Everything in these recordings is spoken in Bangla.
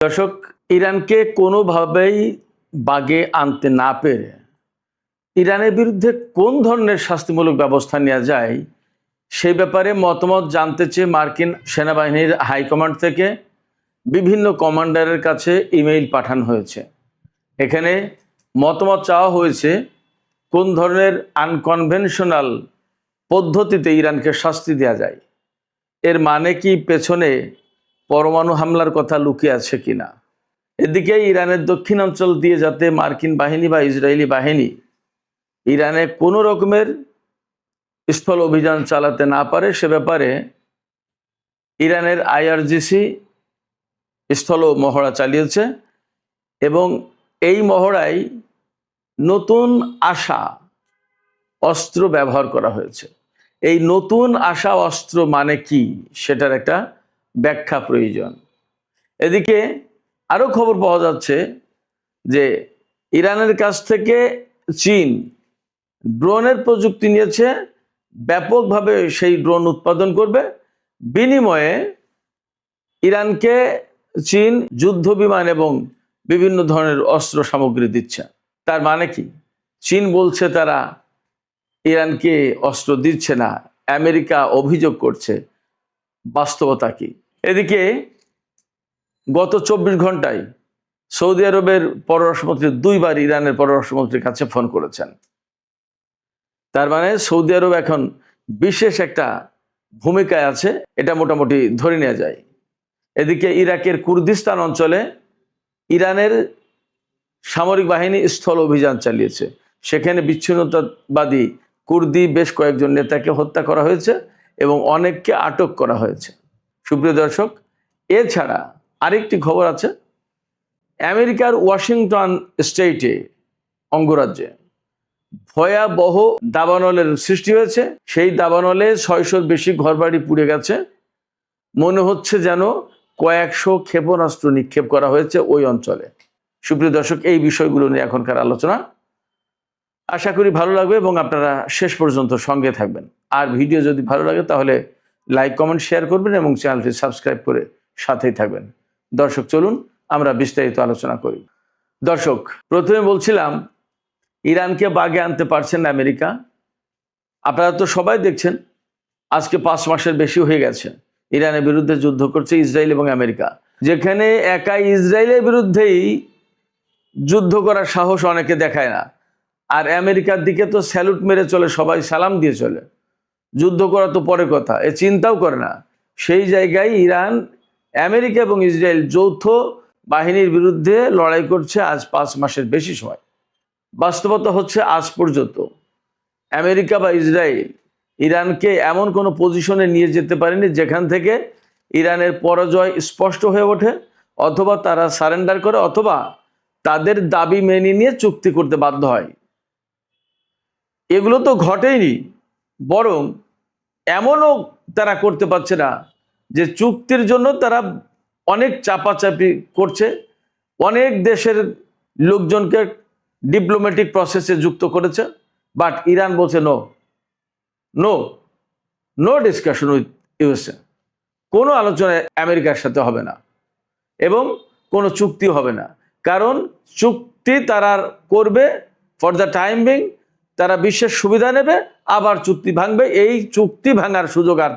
দর্শক, ইরানকে কোনোভাবেই বাগে আনতে না পেরে ইরানের বিরুদ্ধে কোন ধরনের শাস্তিমূলক ব্যবস্থা নেওয়া যায় সেই ব্যাপারে মতামত জানতে চেয়ে মার্কিন সেনাবাহিনীর হাইকমান্ড থেকে বিভিন্ন কমান্ডারের কাছে ইমেইল পাঠানো হয়েছে। এখানে মতামত চাওয়া হয়েছে কোন ধরনের আনকনভেনশনাল পদ্ধতিতে ইরানকে শাস্তি দেওয়া যায়। এর মানে কি পেছনে পরমাণু হামলার কথা লুকিয়ে আছে কিনা। এদিকে ইরানের দক্ষিণাঞ্চল দিয়ে যাতে মার্কিন বাহিনী বা ইসরায়েলি বাহিনী ইরানে কোনো রকমের স্থল অভিযান চালাতে না পারে সে ব্যাপারে ইরানের আইআরজিসি স্থল মহড়া চালিয়েছে এবং এই মহড়ায় নতুন আসা অস্ত্র ব্যবহার করা হয়েছে। এই নতুন আসা অস্ত্র মানে কি সেটার একটা ব্যাখ্যা প্রয়োজন। এদিকে আরও খবর পাওয়া যাচ্ছে যে ইরানের কাছ থেকে চীন ড্রোনের প্রযুক্তি নিয়েছে, ব্যাপকভাবে সেই ড্রোন উৎপাদন করবে। বিনিময়ে ইরানকে চীন যুদ্ধ বিমান এবং বিভিন্ন ধরনের অস্ত্র সামগ্রী দিচ্ছে। তার মানে কি? চীন বলছে তারা ইরানকে অস্ত্র দিচ্ছে না, আমেরিকা অভিযোগ করছে। বাস্তবতা কি? এদিকে গত 24 ঘন্টায় সৌদি আরবের পররাষ্ট্রমন্ত্রী দুইবার ইরানের পররাষ্ট্রমন্ত্রীর কাছে ফোন করেছেন। তার মানে সৌদি আরব এখন বিশেষ একটা ভূমিকায় আছে, এটা মোটামুটি ধরে নেওয়া যায়। এদিকে ইরাকের কুর্দিস্তান অঞ্চলে ইরানের সামরিক বাহিনী স্থল অভিযান চালিয়েছে। সেখানে বিচ্ছিন্নতাবাদী কুর্দি বেশ কয়েকজন নেতাকে হত্যা করা হয়েছে এবং অনেককে আটক করা হয়েছে। সুপ্রিয় দর্শক, এছাড়া আরেকটি খবর আছে। আমেরিকার ওয়াশিংটন স্টেটে অঙ্গরাজ্যে ভয়াবহ দাবানলের সৃষ্টি হয়েছে। সেই দাবানলে 600-র বেশি ঘরবাড়ি পুড়ে গেছে। মনে হচ্ছে যেন কয়েকশো ক্ষেপণাস্ত্র নিক্ষেপ করা হয়েছে ওই অঞ্চলে। সুপ্রিয় দর্শক, এই বিষয়গুলো নিয়ে এখনকার আলোচনা। আশা করি ভালো লাগবে এবং আপনারা শেষ পর্যন্ত সঙ্গে থাকবেন। আর ভিডিও যদি ভালো লাগে তাহলে লাইক, কমেন্ট, শেয়ার করবেন এবং চ্যানেলটি সাবস্ক্রাইব করে সাথেই থাকবেন। দর্শক, চলুন আমরা বিস্তারিত আলোচনা করি। দর্শক, প্রথমে বলছিলাম ইরানকে বাগে আনতে পারছেন না আমেরিকা। আপনারা তো সবাই দেখছেন আজকে 5 মাসের বেশি হয়ে গেছে ইরানের বিরুদ্ধে যুদ্ধ করছে ইসরায়েল এবং আমেরিকা। যেখানে একাই ইসরায়েলের বিরুদ্ধেই যুদ্ধ করার সাহস অনেকে দেখায় না, আর আমেরিকার দিকে তো স্যালুট মেরে চলে, সবাই সালাম দিয়ে চলে। যুদ্ধ করা তো পরে কথা, এ চিন্তাও করে না। সেই জায়গায় ইরান, আমেরিকা এবং ইসরায়েল যৌথ বাহিনীর বিরুদ্ধে লড়াই করছে আজ 5 মাসের বেশি সময়। বাস্তবতা হচ্ছে আজ পর্যন্ত আমেরিকা বা ইসরায়েল ইরানকে এমন কোনো পজিশনে নিয়ে যেতে পারেনি যেখান থেকে ইরানের পরাজয় স্পষ্ট হয়ে ওঠে, অথবা তারা সারেন্ডার করে, অথবা তাদের দাবি মেনে নিয়ে চুক্তি করতে বাধ্য হয়। এগুলো তো ঘটেইনি, বরং এমনও তারা করতে পারছে না যে চুক্তির জন্য তারা অনেক চাপাচাপি করছে, অনেক দেশের লোকজনকে ডিপ্লোম্যাটিক প্রসেসে যুক্ত করেছে। বাট ইরান বলছে no no no discussion with USA. কোনো আলোচনা আমেরিকার সাথে হবে না এবং কোনো চুক্তি হবে না। কারণ চুক্তি তারা করবে ফর দ্য টাইম বিং, তারা বিশ্বের সুবিধা নেবে, আবার চুক্তি ভাঙবে। এই চুক্তি ভাঙার সুযোগ আর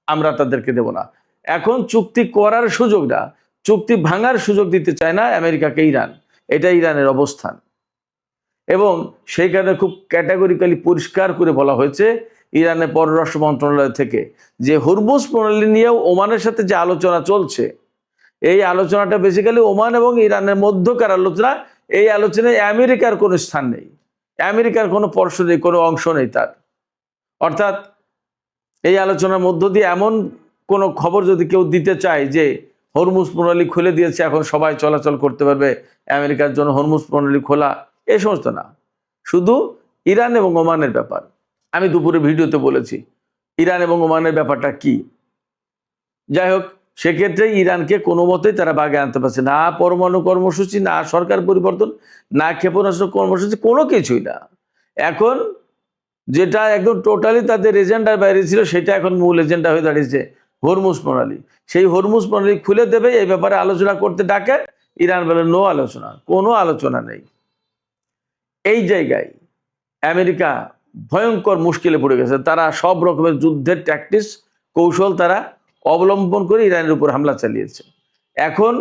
আমরা তাদেরকে দেব না। এখন চুক্তি করার সুযোগ না, চুক্তি ভাঙার সুযোগ দিতে চায় না আমেরিকাকে ইরান। এটা ইরানের অবস্থান এবং সেই কারণে খুব ক্যাটাগরিক্যালি পরিষ্কার করে বলা হয়েছে ইরানের পররাষ্ট্র মন্ত্রণালয় থেকে যে হরমুজ প্রণালী নিয়েও ওমানের সাথে যে আলোচনা চলছে, এই আলোচনাটা বেসিক্যালি ওমান এবং ইরানের মধ্যকার আলোচনা। এই আলোচনায় আমেরিকার কোনো স্থান নেই, আমেরিকার কোনো পর্ষ নেই, কোনো অংশ নেই তার। অর্থাৎ এই আলোচনার মধ্য দিয়ে এমন কোনো খবর যদি কেউ দিতে চায় যে হরমুজ প্রণালী খুলে দিয়েছে, এখন সবাই চলাচল করতে পারবে, আমেরিকার জন্য হরমুজ প্রণালী খোলা, এই সমস্ত না, শুধু ইরান এবং ওমানের ব্যাপার। আমি দুপুরে ভিডিওতে বলেছি ইরান এবং ওমানের ব্যাপারটা কি। যাই হোক, সেক্ষেত্রে ইরানকে কোনো মতেই তারা বাগে আনতে পারছে না। পরমাণু কর্মসূচি, না সরকার পরিবর্তন, না ক্ষেপণাস্ত্র কর্মসূচি, কোনো কিছুই না। এখন যেটা একদম টোটালি তাদের এজেন্ডার বাইরে ছিল সেটা এখন মূল এজেন্ডা হয়ে দাঁড়িয়েছে হরমুজ প্রণালী, সেই হরমুজ প্রণালী খুলে দেবে, এই ব্যাপারে আলোচনা করতে ডাকে, ইরান বলে নো আলোচনা, কোনো আলোচনা নেই। এই জায়গায় আমেরিকা ভয়ঙ্কর মুশকিলে পড়ে গেছে। তারা সব রকমের যুদ্ধের ট্যাকটিক্স কৌশল তারা অবলম্বন করে ইরানের উপর হামলা চালিয়েছে। এখন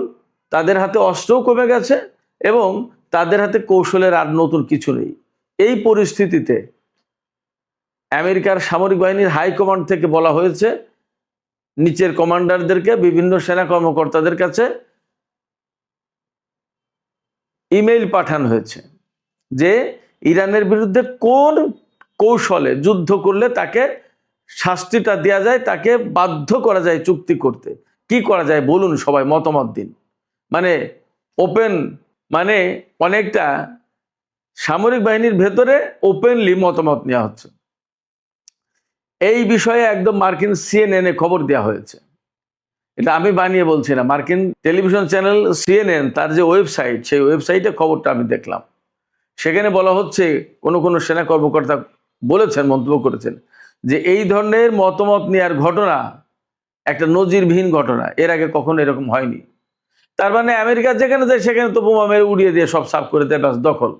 তাদের হাতে অস্ত্রও কমে গেছে এবং তাদের হাতে কৌশলের আর নতুন কিছু নেই। এই পরিস্থিতিতে আমেরিকার সামরিক বাহিনীর হাই কমান্ড থেকে বলা হয়েছে নিচের কমান্ডারদেরকে, বিভিন্ন সেনা কর্মকর্তাদের কাছে ইমেইল পাঠানো হয়েছে যে ইরানের বিরুদ্ধে কোন কৌশলে যুদ্ধ করলে তাকে শাস্তিটা দেওয়া যায়, তাকে বাধ্য করা যায় চুক্তি করতে, কি করা যায় বলুন, সবাই মতামত দিন। মানে ওপেন, মানে অনেকটা সামরিক বাহিনীর ভেতরে ওপেনলি মতামত নেওয়া হচ্ছে। এই বিষয়ে একদম মার্কিন সিএনএন-এ খবর দেওয়া হয়েছে। এটা আমি বানিয়ে বলছি না, মার্কিন টেলিভিশন চ্যানেল সিএনএন তার যে ওয়েবসাইট, সেই ওয়েবসাইটে খবরটা আমি দেখলাম। সেখানে বলা হচ্ছে কোনো সেনা কর্মকর্তা বলেছেন, মন্তব্য করেছেন যে এই ধরনের মতামত নেওয়ার ঘটনা একটা নজিরবিহীন ঘটনা, এর আগে কখনো এরকম হয়নি। তার মানে আমেরিকা যেখানে যায় সেখানে তো বোমা মেরে উড়িয়ে দিয়ে সব সাফ করে দেয়, ব্যাস দখল,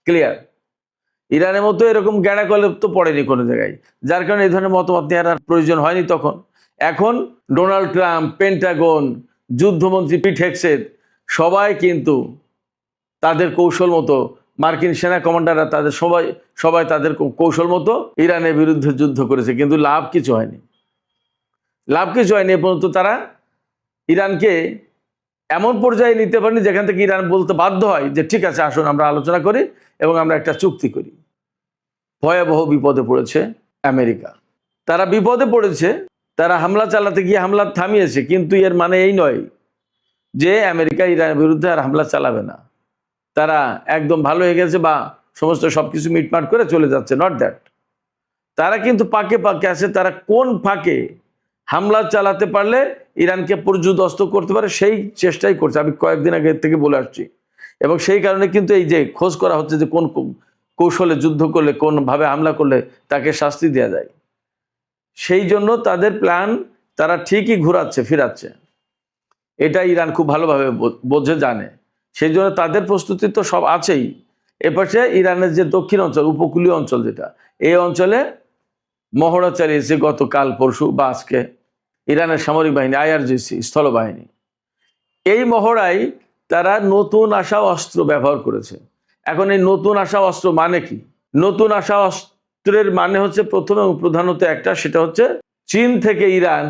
ক্লিয়ার। ইরানের মতো এরকম গ্যাড়াকলে তো পড়েনি কোনো জায়গায়, যার কারণে এই ধরনের মতামত নেওয়ার আর প্রয়োজন হয়নি তখন। এখন ডোনাল্ড ট্রাম্প, পেন্টাগন, যুদ্ধমন্ত্রী পিট হেগসেথ সবাই কিন্তু তাদের কৌশল মতো, মার্কিন সেনা কমান্ডাররা তাদের সবাই তাদের কৌশল মতো ইরানের বিরুদ্ধে যুদ্ধ করেছে, কিন্তু লাভ কিছু হয়নি। এ পর্যন্ত তারা ইরানকে এমন পর্যায়ে নিতে পারেনি যেখান থেকে ইরান বলতে বাধ্য হয় যে ঠিক আছে, আসুন আমরা আলোচনা করি এবং আমরা একটা চুক্তি করি। ভয়াবহ বিপদে পড়েছে আমেরিকা। তারা বিপদে পড়েছে, তারা হামলা চালাতে গিয়ে হামলা থামিয়েছে, কিন্তু এর মানে এই নয় যে আমেরিকা ইরানের বিরুদ্ধে আর হামলা চালাবে না। তারা একদম ভালো হয়ে গেছে বা সমস্ত সবকিছু মিটমাট করে চলে যাচ্ছে, নট দ্যাট। তারা কিন্তু পাকে পাকে আছে। তারা কোন ফাঁকে হামলা চালাতে পারলে ইরানকে পর্যুদস্ত করতে পারে সেই চেষ্টাই করছে, আমি কয়েকদিন আগে থেকে বলে আসছি। এবং সেই কারণে কিন্তু এই যে খোঁজ করা হচ্ছে যে কোন কৌশলে যুদ্ধ করলে, কোনভাবে হামলা করলে তাকে শাস্তি দেওয়া যায়, সেই জন্য তাদের প্ল্যান তারা ঠিকই ঘোরাচ্ছে ফিরাচ্ছে। এটা ইরান খুব ভালোভাবে বোঝে, জানে। সেই জন্য তাদের প্রস্তুতি তো সব আছেই। এপাশে ইরানের যে দক্ষিণ অঞ্চল, উপকূলীয় অঞ্চল যেটা, এই অঞ্চলে মহড়া চালিয়েছে গতকাল পরশু বা আজকে ইরানের সামরিক বাহিনী, আইআরজিসি স্থলবাহিনী। এই মহড়ায় তারা নতুন আসা অস্ত্র ব্যবহার করেছে। এখন এই নতুন আসা অস্ত্র মানে কি? নতুন আসা অস্ত্রের মানে হচ্ছে প্রথম এবং প্রধানত একটা, সেটা হচ্ছে চীন থেকে ইরান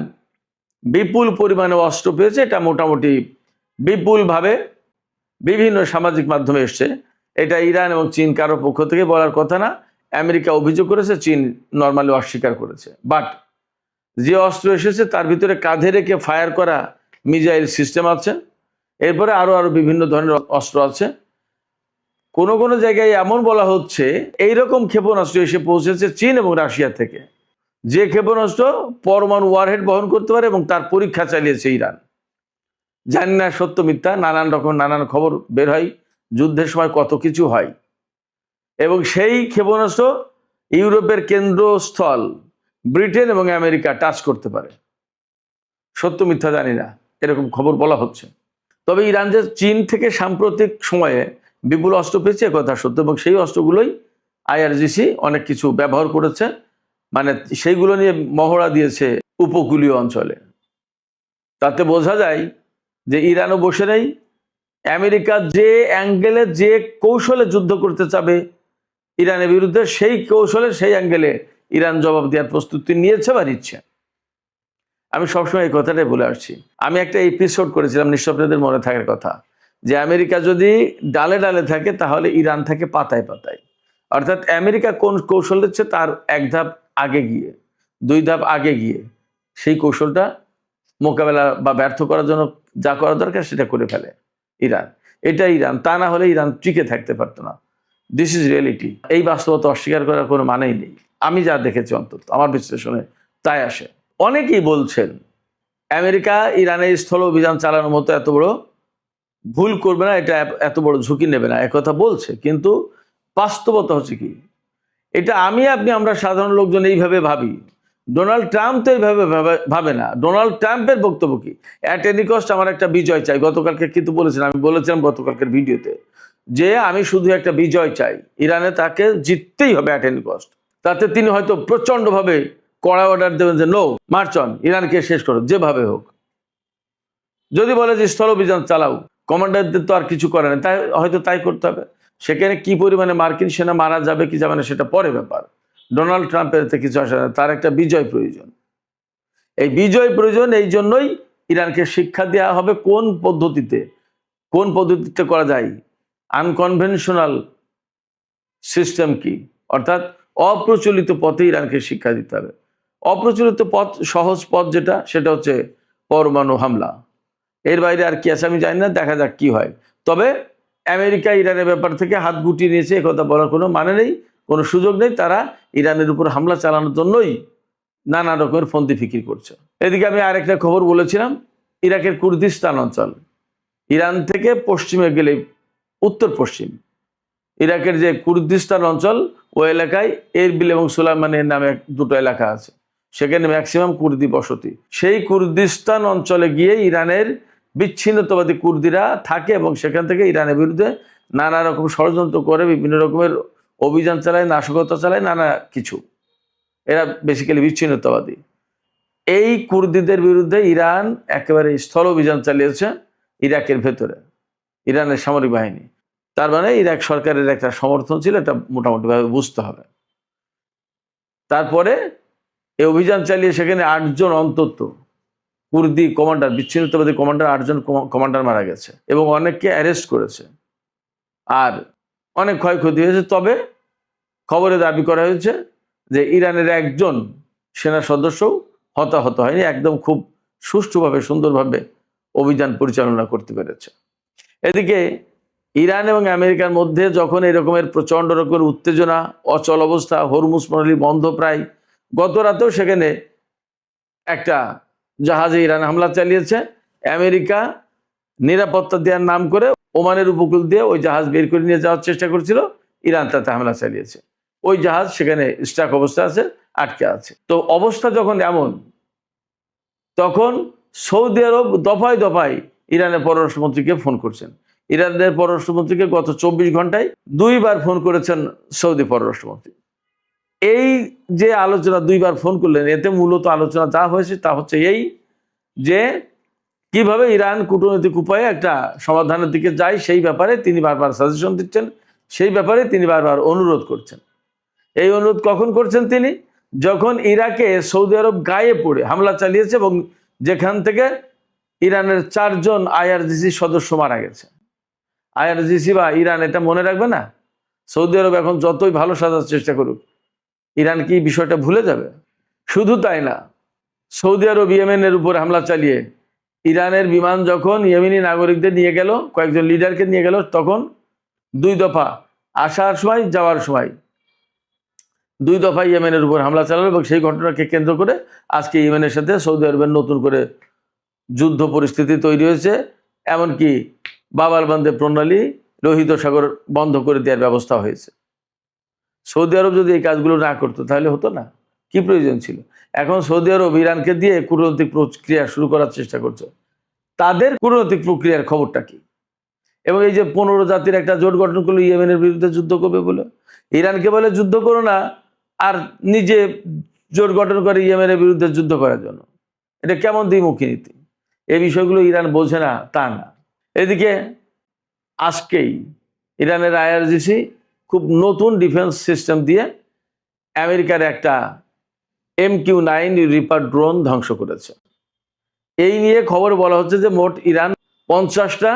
বিপুল পরিমাণে অস্ত্র পেয়েছে। এটা মোটামুটি বিপুলভাবে বিভিন্ন সামাজিক মাধ্যমে এসছে। এটা ইরান এবং চীন কারো পক্ষ থেকে বলার কথা না। আমেরিকা অভিযোগ করেছে, চীন নর্মালি অস্বীকার করেছে। বাট যে অস্ত্র এসেছে তার ভিতরে কাঁধে রেখে ফায়ার করা মিসাইল সিস্টেম আছে, এরপরে আরো বিভিন্ন ধরনের অস্ত্র আছে। কোনো জায়গায় এমন বলা হচ্ছে এইরকম ক্ষেপণাস্ত্র এসে পৌঁছেছে চীন এবং রাশিয়া থেকে, যে ক্ষেপণাস্ত্র পরমাণু ওয়ারহেড বহন করতে পারে, এবং তার পরীক্ষা চালিয়েছে ইরান। জানি না সত্য মিথ্যা, নানান খবর বের হয়, যুদ্ধের সময় কত কিছু হয়। এবং সেই ক্ষেপণাস্ত্র ইউরোপের কেন্দ্রস্থল ব্রিটেন এবং আমেরিকা টাচ করতে পারে। সত্য মিথ্যা জানি না, এরকম খবর বলা হচ্ছে। তবে ইরান যে চীন থেকে সাম্প্রতিক সময়ে বিপুল অস্ত্র পেয়েছে কথা সত্য, এবং সেই অস্ত্রগুলোই আইআরজিসি অনেক কিছু ব্যবহার করেছে, মানে সেইগুলো নিয়ে মহড়া দিয়েছে উপকূলীয় অঞ্চলে। তাতে বোঝা যায় যে ইরানও বসে নেই। আমেরিকা যে অ্যাঙ্গেলে, যে কৌশলে যুদ্ধ করতে চাবে ইরানের বিরুদ্ধে, সেই কৌশলে, সেই অ্যাঙ্গেলে ইরান জবাব দেওয়ার প্রস্তুতি নিয়েছে বা নিচ্ছে। আমি সবসময় এই কথাটাই বলে আসছি। আমি একটা এপিসোড করেছিলাম, নিঃস্বপ্নদের মনে থাকার কথা, যে আমেরিকা যদি ডালে ডালে থাকে তাহলে ইরান থাকে পাতায় পাতায়। অর্থাৎ আমেরিকা কোন কৌশল দিচ্ছে তার এক ধাপ আগে গিয়ে, দুই ধাপ আগে গিয়ে সেই কৌশলটা মোকাবেলা বা ব্যর্থ করার জন্য যা করা দরকার সেটা করে ফেলে ইরান। এটা ইরান, তা না হলে ইরান টিকে থাকতে পারতো না। This is reality. এই বাস্তবতা অস্বীকার করার কোনো মানেই নেই। আমি যা দেখেছি, অন্তত আমার বিশ্লেষণে তাই আসে। অনেকেই বলছেন আমেরিকা ইরানে স্থল অভিযান চালানোর মতো এত বড় ভুল করবে না, এটা এত বড় ঝুঁকি নেবে না, একথা বলছে। কিন্তু বাস্তবতা হচ্ছে কি, এটা আমরা সাধারণ লোকজন এইভাবে ভাবি ডোনাল্ড ট্রাম্প তো এইভাবে ভাবে না। ডোনাল্ড ট্রাম্পের বক্তব্য কি, অ্যাট এনি কস্ট আমার একটা বিজয় চাই। গতকালকে কিন্তু বলেছিলাম, আমি বলেছিলাম গতকালকের ভিডিওতে যে আমি শুধু একটা বিজয় চাই, ইরানে তাকে জিততেই হবে অ্যাট এনি কস্ট। তাতে তিনি হয়তো প্রচন্ডভাবে কড়া অর্ডার দেবেন যে নো, মার্চ অন, ইরানকে শেষ করো যেভাবে হোক। যদি বলে যে স্থল অভিযান চালাও, কমান্ডারদের তো আর কিছু করে না, তাই হয়তো তাই করতে হবে। সেখানে কি পরিমাণে মার্কিন সেনা মারা যাবে কি যাবে না সেটা পরে ব্যাপার। ডোনাল্ড ট্রাম্পের এতে কিছু আসে না, তার একটা বিজয় প্রয়োজন। এই বিজয় প্রয়োজন, এই জন্যই ইরানকে শিক্ষা দেওয়া হবে কোন পদ্ধতিতে করা যায়, আনকনভেনশনাল সিস্টেম কি, অর্থাৎ অপ্রচলিত পথে ইরানকে শিক্ষা দিতে হবে। অপ্রচলিত পথ, সহজ পথ যেটা, সেটা হচ্ছে পরমাণু হামলা। এর বাইরে আর কি আছে আমি জানি না, দেখা যাক কি হয়। তবে আমেরিকা ইরানের ব্যাপার থেকে হাত গুটিয়ে নিয়েছে, একথা বলার কোনো মানে নেই, কোনো সুযোগ নেই। তারা ইরানের উপর হামলা চালানোর জন্যই নানা রকমের ফন্দি ফিকির করছে। এদিকে আমি আরেকটা খবর বলেছিলাম, ইরাকের কুর্দিস্তান অঞ্চল, ইরান থেকে পশ্চিমে গেলে উত্তর পশ্চিম ইরাকের যে কুর্দিস্তান অঞ্চল, ওই এলাকায় এরবিল এবং সুলাইমানের নামে দুটো এলাকা আছে, সেখানে ম্যাক্সিমাম কুর্দি বসতি। সেই কুর্দিস্তান অঞ্চলে গিয়ে ইরানের বিচ্ছিন্নতাবাদী কুর্দিরা থাকে এবং সেখান থেকে ইরানের বিরুদ্ধে নানা রকম ষড়যন্ত্র করে, বিভিন্ন রকমের অভিযান চালায়, নাশকতা চালায়, নানা কিছু। এরা বেসিক্যালি বিচ্ছিন্নতাবাদী। এই কুর্দিদের বিরুদ্ধে ইরান একেবারে স্থল অভিযান চালিয়েছে ইরাকের ভেতরে, ইরানের সামরিক বাহিনী। তার মানে ইরাক সরকারের একটা সমর্থন ছিল, এটা মোটামুটি ভাবে বুঝতে হবে। তারপরে এই অভিযান চালিয়ে সেখানে 8 জন অন্তত কুর্দি কমান্ডার, বিচ্ছিন্নতাবাদী কমান্ডার, 8 জন কমান্ডার মারা গেছে এবং অনেককে অ্যারেস্ট করেছে, আর অনেক ক্ষয়ক্ষতি হয়েছে। তবে খবরে দাবি করা হয়েছে যে ইরানের একজন সেনা সদস্যও হতাহত হয়নি, একদম খুব সুষ্ঠুভাবে সুন্দরভাবে অভিযান পরিচালনা করতে পেরেছে। এদিকে ইরান এবং আমেরিকার মধ্যে যখন এরকমের প্রচন্ড রকমের উত্তেজনা, অচল অবস্থা, হরমুজ প্রণালী বন্ধ প্রায়, গত রাতেও সেখানে একটা জাহাজে ইরান হামলা চালিয়েছে। আমেরিকা নিরাপত্তা দেওয়ার নাম করে ওমানের উপকূল দিয়ে ওই জাহাজ বের করে নিয়ে যাওয়ার চেষ্টা করছিল, ইরান তাতে হামলা চালিয়েছে। ওই জাহাজ সেখানে স্টাক অবস্থা আছে, আটকে আছে। তো অবস্থা যখন এমন, তখন সৌদি আরব দফায় দফায় ইরানের পররাষ্ট্রমন্ত্রীকে ফোন করছেন। ইরানের পররাষ্ট্রমন্ত্রীকে গত 24 ঘন্টায় 2 বার ফোন করেছেন সৌদি পররাষ্ট্রমন্ত্রী। এই যে আলোচনা 2 বার ফোন করলেন, এতে মূলত আলোচনা যা হয়েছে তা হচ্ছে এই যে কিভাবে ইরান কূটনৈতিক উপায়ে একটা সমাধানের দিকে যায়, সেই ব্যাপারে তিনি বারবার সাজেশন দিচ্ছেন, সেই ব্যাপারে তিনি বারবার অনুরোধ করছেন। এই অনুরোধ কখন করছেন তিনি? যখন ইরাকে সৌদি আরব গায়ে পড়ে হামলা চালিয়েছে এবং যেখান থেকে ইরানের 4 জন IRGC সদস্য মারা গেছে। IRGC বা ইরান এটা মনে রাখবে না? সৌদি আরব এখন যতই ভালো সাজার চেষ্টা করুক, ইরান কি বিষয়টা ভুলে যাবে? শুধু তাই না, সৌদি আরব ইয়েমেনের উপর হামলা চালিয়ে ইরানের বিমান যখন ইয়েমেনি নাগরিকদের নিয়ে গেল, কয়েকজন লিডারকে নিয়ে গেল, তখন 2 দফা আসার সময় যাওয়ার সময় 2 দফা ইয়েমেনের উপর হামলা চালালো এবং সেই ঘটনাকে কেন্দ্র করে আজকে ইয়েমেনের সাথে সৌদি আরবের নতুন করে যুদ্ধ পরিস্থিতি তৈরি হয়েছে। এমনকি বাবার বান্দে প্রণালী, লোহিত সাগর বন্ধ করে দেওয়ার ব্যবস্থা হয়েছে। সৌদি আরব যদি এই কাজগুলো না করতো তাহলে হতো না, কি প্রয়োজন ছিল? এখন সৌদি আরব ইরানকে দিয়ে কূটনৈতিক প্রক্রিয়া শুরু করার চেষ্টা করছে। তাদের কূটনৈতিক প্রক্রিয়ার খবরটা কি? এবং এই যে 15 জাতির একটা জোট গঠন করলো ইয়েমেনের বিরুদ্ধে যুদ্ধ করবে বলে, ইরানকে বলে যুদ্ধ করো না, আর নিজে জোট গঠন করে ইয়েমেনের বিরুদ্ধে যুদ্ধ করার জন্য। এটা কেমন দ্বিমুখী নীতি? এই বিষয়গুলো ইরান বোঝে না তা না। এদিকে আজকেই ইরানের IRGC খুব নতুন ডিফেন্স সিস্টেম দিয়ে আমেরিকার একটা MQ-9 রিপার ড্রোন ধ্বংস করেছে। এই নিয়ে খবর বলা হচ্ছে যে মোট ইরান 50টা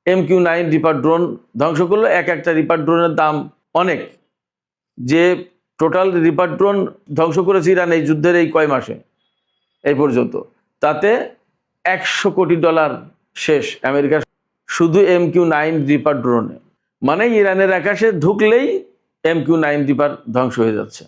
MQ-9 রিপার ড্রোন ধ্বংস করলো। একটা রিপার ড্রোনের দাম অনেক। যে টোটাল রিপার ড্রোন ধ্বংস করেছে ইরান এই যুদ্ধের এই কয় মাসে এই পর্যন্ত, তাতে $100 কোটি শেষ আমেরিকার শুধু MQ-9 রিপার ড্রোনে। মানে ইরানের আকাশে ঢুকলেই MQ-9 রিপার ধ্বংস হয়ে যাচ্ছে।